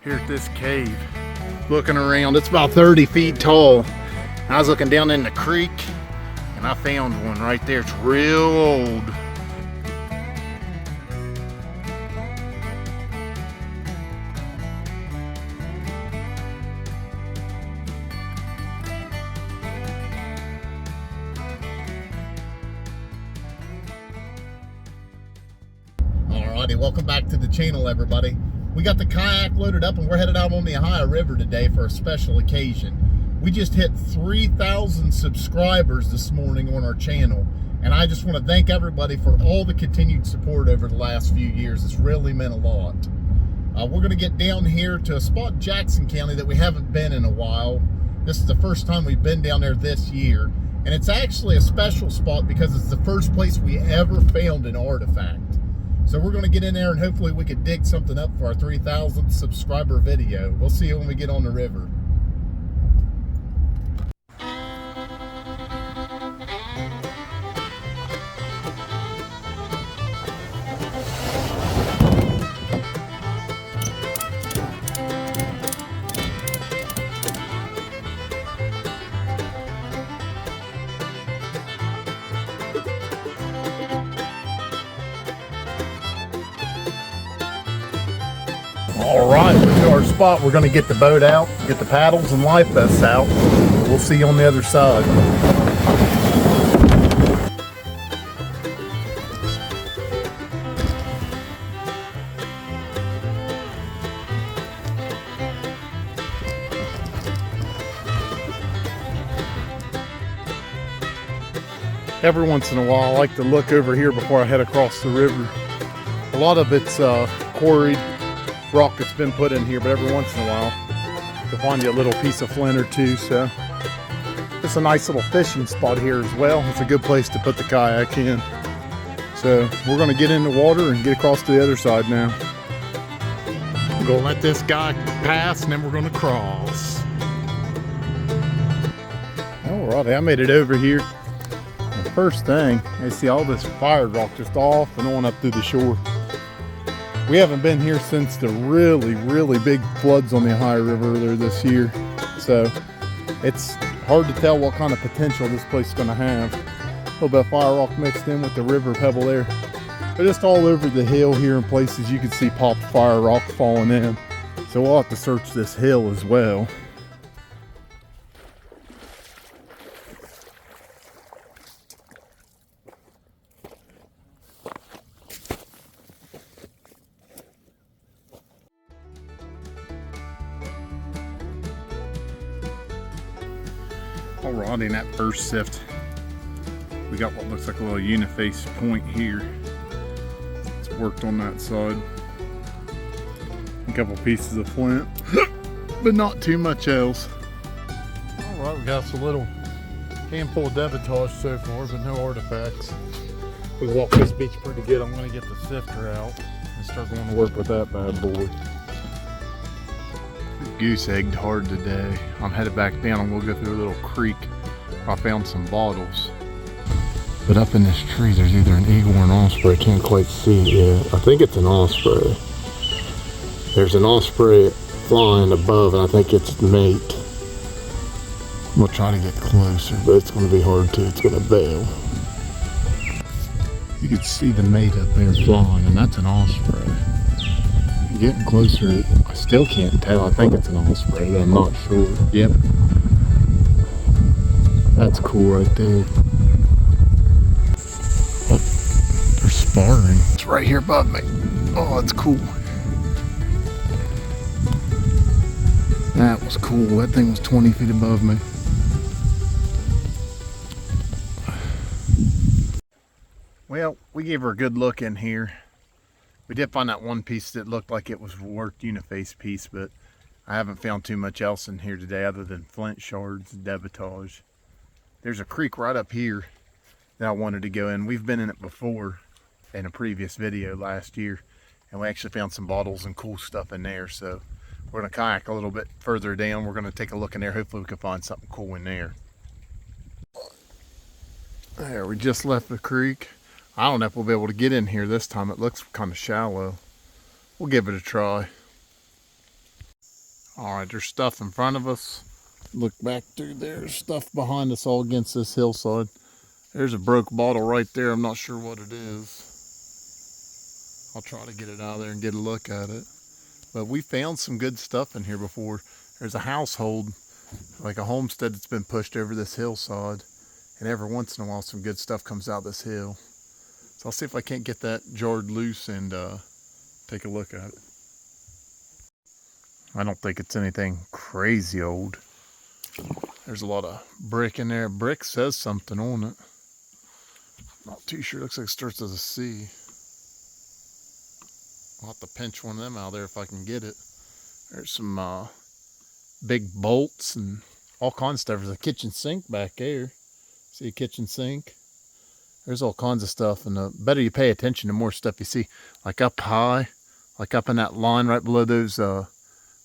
here at this cave. Looking around, it's about 30 feet tall. I was looking down in the creek and I found one right there. It's real old. Alrighty, welcome back to the channel, everybody. We got the kayak loaded up and we're headed out on the Ohio River today for a special occasion. We just hit 3,000 subscribers this morning on our channel, and I just want to thank everybody for all the continued support over the last few years. It's really meant a lot. We're going to get down here to a spot in Jackson County that we haven't been in a while. This is the first time we've been down there this year, and it's actually a special spot because it's the first place we ever found an artifact. So we're going to get in there and hopefully we could dig something up for our 3,000th subscriber video. We'll see you when we get on the river. All right, we're to our spot. We're going to get the boat out, get the paddles and life vests out. We'll see you on the other side. Every once in a while, I like to look over here before I head across the river. A lot of it's quarried rock that's been put in here, but every once in a while you'll find you a little piece of flint or two. So it's a nice little fishing spot here as well. It's a good place to put the kayak in. So we're going to get in the water and get across to the other side now. I'm going to let this guy pass and then we're going to cross. Alrighty, I made it over here. The first thing, I see all this fire rock just off and on up through the shore. We haven't been here since the really big floods on the Ohio River earlier this year. So it's hard to tell what kind of potential this place is going to have. A little bit of fire rock mixed in with the river pebble there. But just all over the hill here in places you can see popped fire rock falling in. So we'll have to search this hill as well. Alrighty, in that first sift, we got what looks like a little uniface point here. It's worked on that side. A couple pieces of flint, but not too much else. Alright, we got us a little handful of debitage so far, but no artifacts. We walked this beach pretty good. I'm going to get the sifter out and start going to work with that bad boy. Goose egged hard today. I'm headed back down. I'm gonna go through a little creek where I found some bottles. But up in this tree, there's either an eagle or an osprey. I can't quite see it yet. I think it's an osprey. There's an osprey flying above, and I think it's the mate. We'll try to get closer, but it's gonna be hard to. It's gonna bail. You can see the mate up there flying, and that's an osprey. Getting closer, I still can't tell. I think it's an osprey, but I'm not sure. Yep. That's cool right there. Oh, they're sparring. It's right here above me. Oh, that's cool. That was cool. That thing was 20 feet above me. Well, we gave her a good look in here. We did find that one piece that looked like it was worked uniface piece, but I haven't found too much else in here today other than flint shards and debitage. There's a creek right up here that I wanted to go in. We've been in it before in a previous video last year, and we actually found some bottles and cool stuff in there. So we're going to kayak a little bit further down. We're going to take a look in there. Hopefully we can find something cool in there. There, we just left the creek. I don't know if we'll be able to get in here this time. It looks kind of shallow. We'll give it a try. All right, there's stuff in front of us. Look back through there. There's stuff behind us all against this hillside. There's a broke bottle right there. I'm not sure what it is. I'll try to get it out of there and get a look at it. But we found some good stuff in here before. There's a household, like a homestead that's been pushed over this hillside. And every once in a while, some good stuff comes out this hill. So I'll see if I can't get that jarred loose and take a look at it. I don't think it's anything crazy old. There's a lot of brick in there. Brick says something on it. Not too sure. Looks like it starts as a C. I'll have to pinch one of them out there if I can get it. There's some big bolts and all kinds of stuff. There's a kitchen sink back there. See a kitchen sink? There's all kinds of stuff. And the better you pay attention, the more stuff you see. Like up high, like up in that line right below those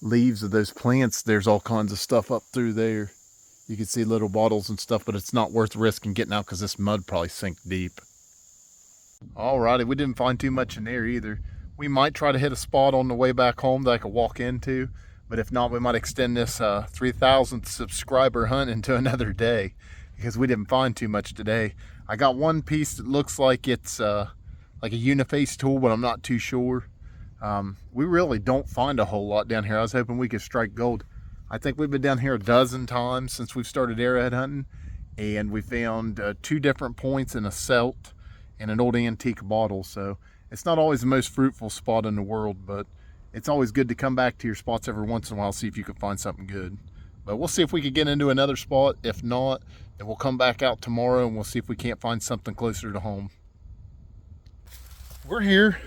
leaves of those plants, there's all kinds of stuff up through there. You can see little bottles and stuff, but it's not worth risking getting out because this mud probably sink deep. Alrighty, we didn't find too much in there either. We might try to hit a spot on the way back home that I could walk into, but if not, we might extend this 3,000th subscriber hunt into another day because we didn't find too much today. I got one piece that looks like it's like a uniface tool, but I'm not too sure. We really don't find a whole lot down here. I was hoping we could strike gold. I think we've been down here a dozen times since we've started arrowhead hunting, and we found 2 different points in a celt and an old antique bottle. So it's not always the most fruitful spot in the world, but it's always good to come back to your spots every once in a while, see if you can find something good. But we'll see if we can get into another spot. If not, then we'll come back out tomorrow and we'll see if we can't find something closer to home. We're here,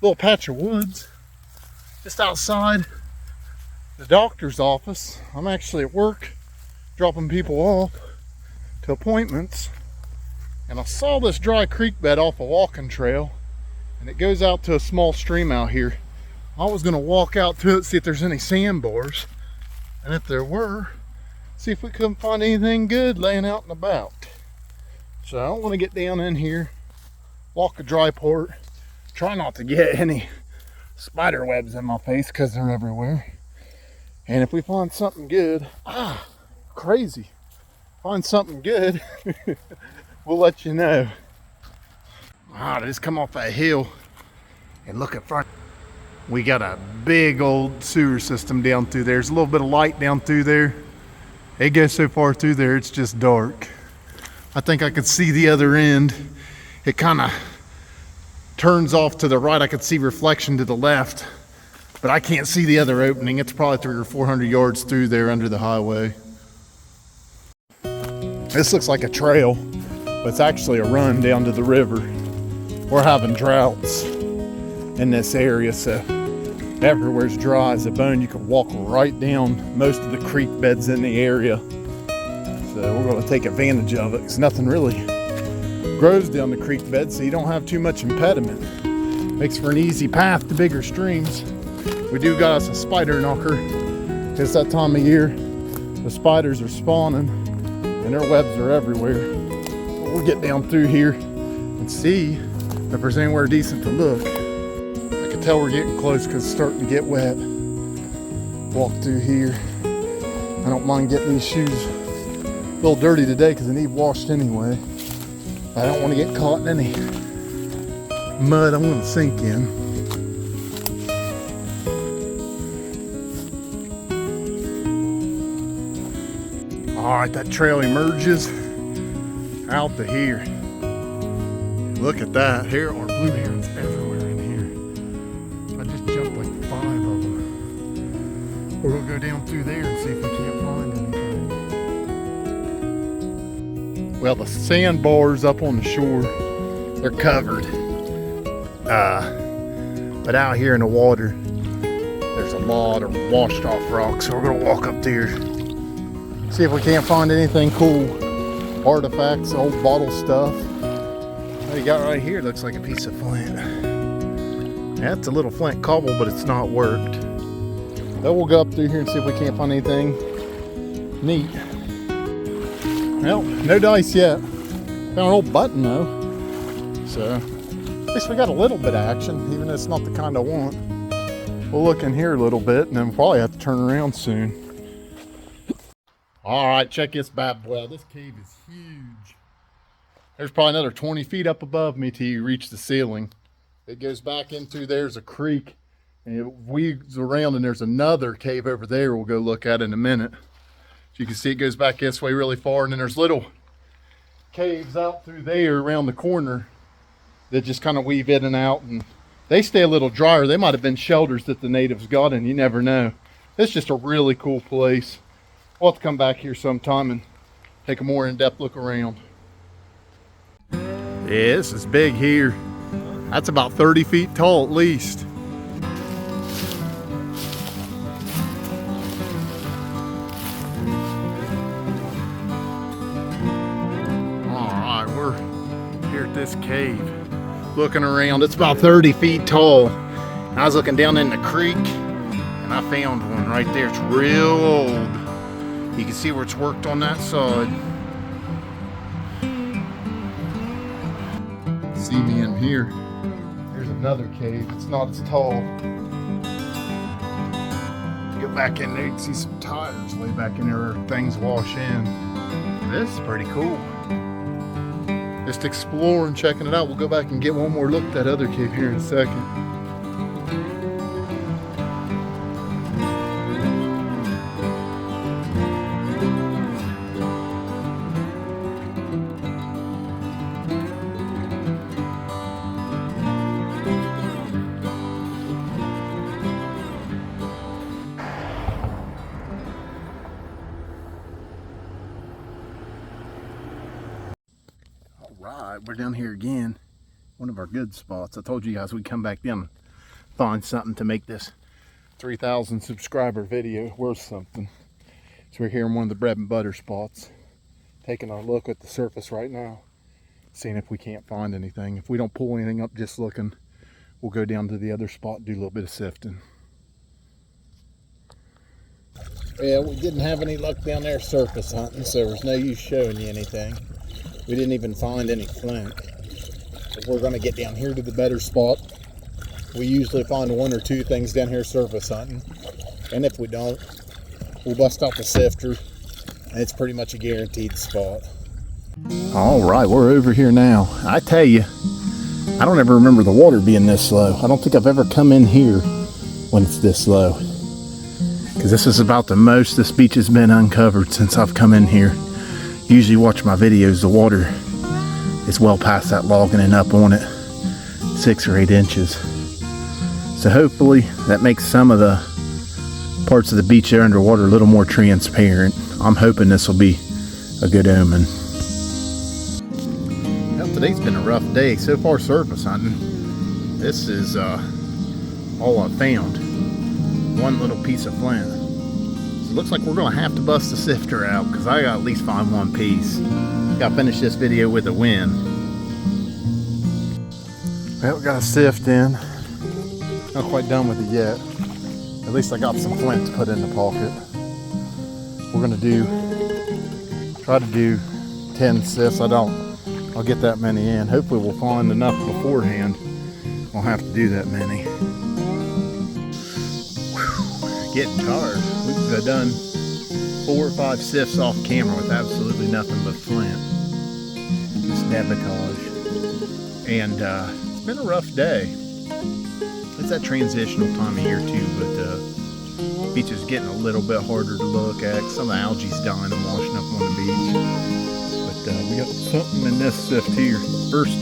little patch of woods, just outside the doctor's office. I'm actually at work, dropping people off to appointments. And I saw this dry creek bed off a walking trail, and it goes out to a small stream out here. I was gonna walk out to it, see if there's any sandbars, and if there were, see if we couldn't find anything good laying out and about. So I don't want to get down in here, walk a dry port, try not to get any spider webs in my face because they're everywhere. And if we find something good, crazy, find something good, we'll let you know. I just come off that hill and look at front. We got a big old sewer system down through there. There's a little bit of light down through there. It goes so far through there, it's just dark. I think I could see the other end. It kind of turns off to the right. I could see reflection to the left, but I can't see the other opening. It's probably 300 or 400 yards through there under the highway. This looks like a trail, but it's actually a run down to the river. We're having droughts in this area, so everywhere's dry as a bone. You can walk right down most of the creek beds in the area. So we're going to take advantage of it because nothing really grows down the creek bed, so you don't have too much impediment. Makes for an easy path to bigger streams. We do got us a spider knocker. It's that time of year. The spiders are spawning and their webs are everywhere. We'll get down through here and see if there's anywhere decent to look. I can tell we're getting close because it's starting to get wet. Walk through here. I don't mind getting these shoes a little dirty today because they need washed anyway. I don't want to get caught in any mud I'm going to sink in. Alright, that trail emerges out to here. Look at that. Here are blue herons everywhere in here. I just jumped like 5 of them. We're going to go down through there and see if we can't find anything. Well, the sandbars up on the shore, they're covered. But out here in the water, there's a lot of washed off rocks. So we're going to walk up there, see if we can't find anything cool. Artifacts, old bottle stuff. What you got right here looks like a piece of flint. That's a little flint cobble, but it's not worked. Then we'll go up through here and see if we can't find anything neat. Well, no dice yet. Found an old button though. So, at least we got a little bit of action, even though it's not the kind I want. We'll look in here a little bit and then we'll probably have to turn around soon. All right, check this bad boy out. This cave is huge. There's probably another 20 feet up above me till you reach the ceiling. It goes back into, there's a creek, and it weaves around, and there's another cave over there we'll go look at in a minute. So you can see it goes back this way really far, and then there's little caves out through there around the corner that just kind of weave in and out, and they stay a little drier. They might have been shelters that the natives got in, you never know. It's just a really cool place. We'll have to come back here sometime and take a more in-depth look around. Yeah, this is big here. That's about 30 feet tall at least. All right, we're here at this cave. Looking around, it's about 30 feet tall. I was looking down in the creek and I found one right there. It's real old. You can see where it's worked on that side. See me in here. There's another cave. It's not as tall. Get back in there, you can see some tires way back in there. Things wash in. This is pretty cool. Just exploring, checking it out. We'll go back and get one more look at that other cave here in a second. Right, we're down here again, one of our good spots. I told you guys we'd come back down and find something to make this 3,000 subscriber video worth something. So we're here in one of the bread and butter spots, taking a look at the surface right now, seeing if we can't find anything. If we don't pull anything up just looking, we'll go down to the other spot and do a little bit of sifting. Yeah, we didn't have any luck down there surface hunting, so there's no use showing you anything. We didn't even find any flint. If we're going to get down here to the better spot, we usually find one or two things down here surface hunting. And if we don't, we'll bust out the sifter, and it's pretty much a guaranteed spot. All right, we're over here now. I tell you, I don't ever remember the water being this low. I don't think I've ever come in here when it's this low. Because this is about the most this beach has been uncovered since I've come in here. Usually watch my videos, the water is well past that logging and up on it, 6 or 8 inches. So hopefully that makes some of the parts of the beach there underwater a little more transparent. I'm hoping this will be a good omen. Well, today's been a rough day. So far surface hunting, this is all I've found. One little piece of flint. It looks like we're going to have to bust the sifter out because I got to at least find one piece. Got to finish this video with a win. Well, we got a sift in. Not quite done with it yet. At least I got some flint to put in the pocket. We're going to try to do 10 sifts. I'll get that many in. Hopefully we'll find enough beforehand. Won't have to do that many. Getting tired. We've done 4 or 5 sifts off camera with absolutely nothing but flint. Just sabotage. And it's been a rough day. It's that transitional time of year too, but the beach is getting a little bit harder to look at. Some of the algae's dying and washing up on the beach. But we got something in this sift here. First,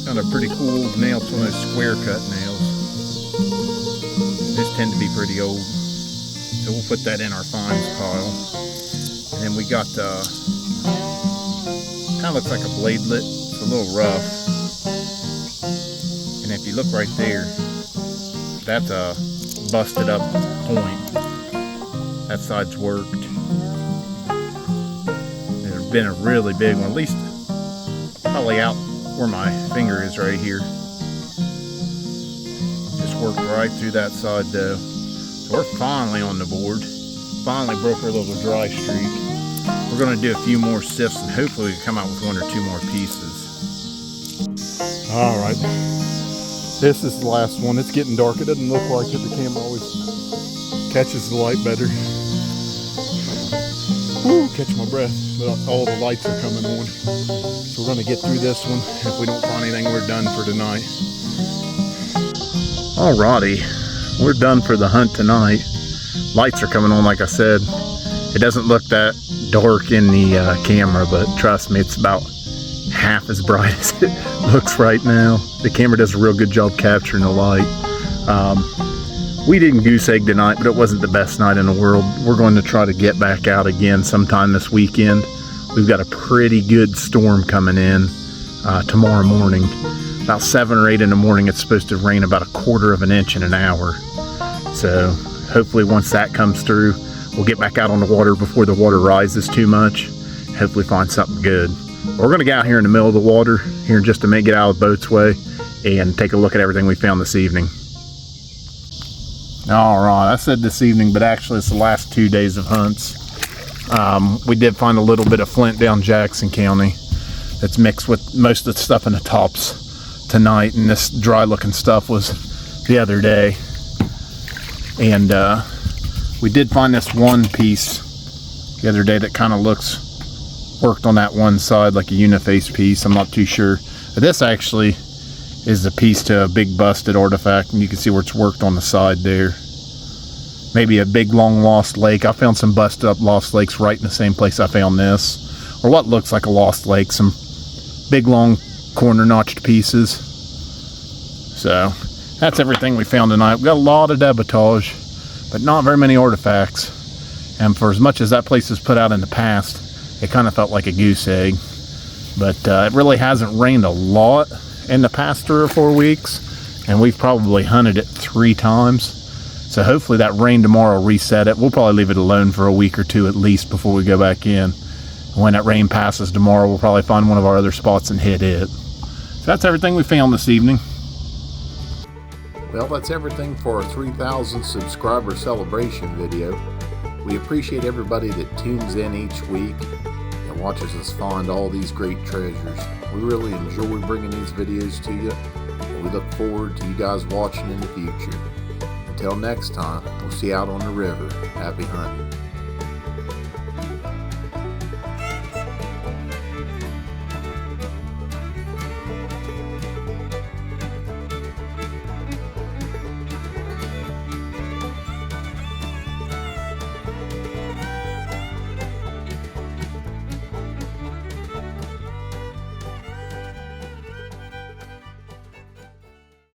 found a pretty cool nail. It's one of those square cut nails. These tend to be pretty old, so we'll put that in our finds pile. And then we got, kind of looks like a bladelet. It's a little rough. And if you look right there, that's a busted up point. That side's worked. There's been a really big one, at least probably out where my finger is right here. Worked right through that side though. So we're finally on the board. Finally broke our little dry streak. We're going to do a few more sifts and hopefully we can come out with 1 or 2 more pieces. All right. This is the last one. It's getting dark. It doesn't look like it. The camera always catches the light better. Woo, catch my breath. But all the lights are coming on. So we're going to get through this one. If we don't find anything, we're done for tonight. Alrighty. We're done for the hunt tonight. Lights are coming on, like I said. It doesn't look that dark in the camera, but trust me, it's about half as bright as it looks right now. The camera does a real good job capturing the light. We didn't goose egg tonight, but it wasn't the best night in the world. We're going to try to get back out again sometime this weekend. We've got a pretty good storm coming in tomorrow morning. About 7 or 8 in the morning, it's supposed to rain about 1/4 of an inch in an hour. So hopefully once that comes through, we'll get back out on the water before the water rises too much. Hopefully find something good. We're going to get out here in the middle of the water here in just a minute, get out of the boat's way, and take a look at everything we found this evening. All right, I said this evening, but actually it's the last 2 days of hunts. We did find a little bit of flint down Jackson County that's mixed with most of the stuff in the tops tonight, and this dry looking stuff was the other day. And we did find this one piece the other day that kind of looks worked on that one side like a uniface piece. I'm not too sure, but this actually is a piece to a big busted artifact, and you can see where it's worked on the side there. Maybe a big long lost lake. I found some busted up lost lakes right in the same place I found this, or what looks like a lost lake. Some big long corner notched pieces. So that's everything we found tonight. We got a lot of debitage, but not very many artifacts. And for as much as that place has put out in the past, it kind of felt like a goose egg. But it really hasn't rained a lot in the past 3 or 4 weeks, and we've probably hunted it 3 times. So hopefully that rain tomorrow will reset it. We'll probably leave it alone for a week or 2 at least before we go back in. When that rain passes tomorrow, we'll probably find one of our other spots and hit it. So that's everything we found this evening. Well, that's everything for our 3,000 subscriber celebration video. We appreciate everybody that tunes in each week and watches us find all these great treasures. We really enjoy bringing these videos to you, and we look forward to you guys watching in the future. Until next time, we'll see you out on the river. Happy hunting.